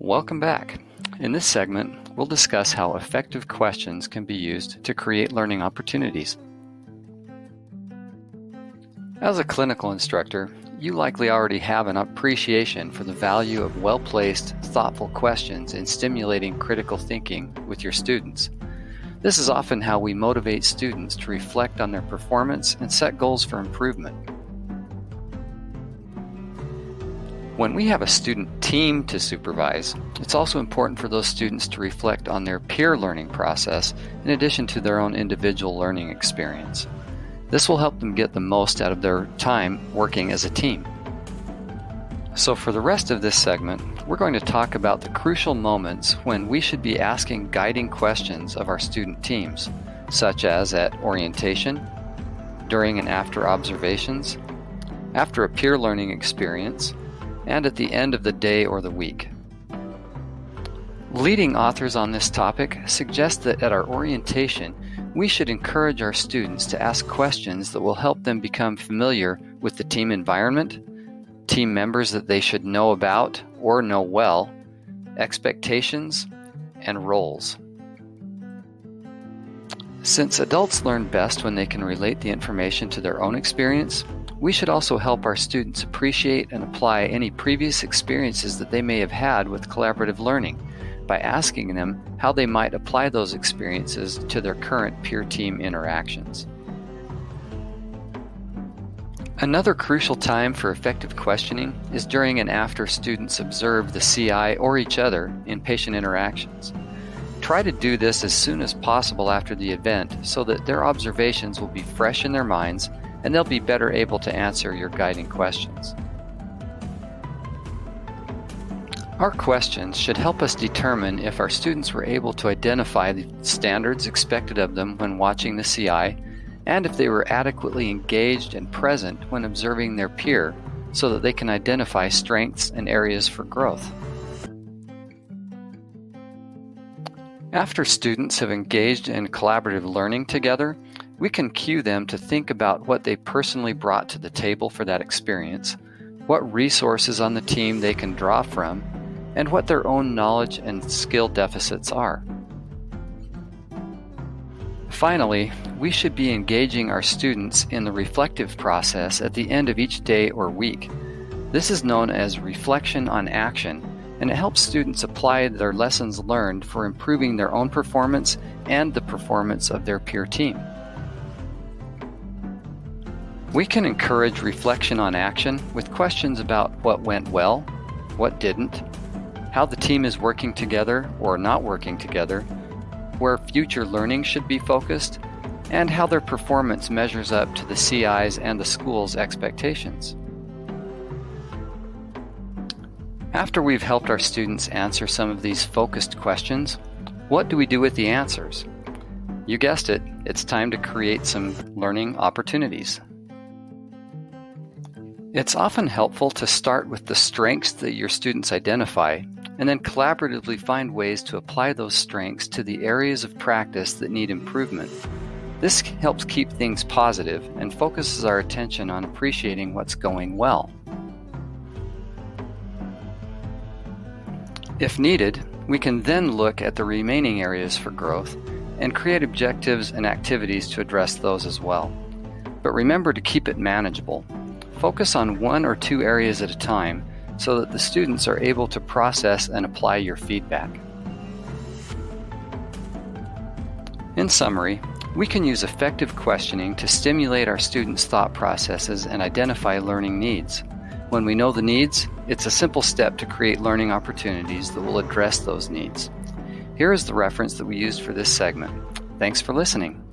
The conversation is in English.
Welcome back. In this segment, we'll discuss how effective questions can be used to create learning opportunities. As a clinical instructor, you likely already have an appreciation for the value of well-placed, thoughtful questions in stimulating critical thinking with your students. This is often how we motivate students to reflect on their performance and set goals for improvement. When we have a student team to supervise, it's also important for those students to reflect on their peer learning process in addition to their own individual learning experience. This will help them get the most out of their time working as a team. So for the rest of this segment, we're going to talk about the crucial moments when we should be asking guiding questions of our student teams, such as at orientation, during and after observations, after a peer learning experience, and at the end of the day or the week. Leading authors on this topic suggest that at our orientation, we should encourage our students to ask questions that will help them become familiar with the team environment, team members that they should know about or know well, expectations, and roles. Since adults learn best when they can relate the information to their own experience, we should also help our students appreciate and apply any previous experiences that they may have had with collaborative learning by asking them how they might apply those experiences to their current peer team interactions. Another crucial time for effective questioning is during and after students observe the CI or each other in patient interactions. Try to do this as soon as possible after the event so that their observations will be fresh in their minds and they'll be better able to answer your guiding questions. Our questions should help us determine if our students were able to identify the standards expected of them when watching the CI, and if they were adequately engaged and present when observing their peer so that they can identify strengths and areas for growth. After students have engaged in collaborative learning together, we can cue them to think about what they personally brought to the table for that experience, what resources on the team they can draw from, and what their own knowledge and skill deficits are. Finally, we should be engaging our students in the reflective process at the end of each day or week. This is known as reflection on action, and it helps students apply their lessons learned for improving their own performance and the performance of their peer team. We can encourage reflection on action with questions about what went well, what didn't, how the team is working together or not working together, where future learning should be focused, and how their performance measures up to the CI's and the school's expectations. After we've helped our students answer some of these focused questions, what do we do with the answers? You guessed it, it's time to create some learning opportunities. It's often helpful to start with the strengths that your students identify and then collaboratively find ways to apply those strengths to the areas of practice that need improvement. This helps keep things positive and focuses our attention on appreciating what's going well. If needed, we can then look at the remaining areas for growth and create objectives and activities to address those as well. But remember to keep it manageable. Focus on 1 or 2 areas at a time so that the students are able to process and apply your feedback. In summary, we can use effective questioning to stimulate our students' thought processes and identify learning needs. When we know the needs, it's a simple step to create learning opportunities that will address those needs. Here is the reference that we used for this segment. Thanks for listening.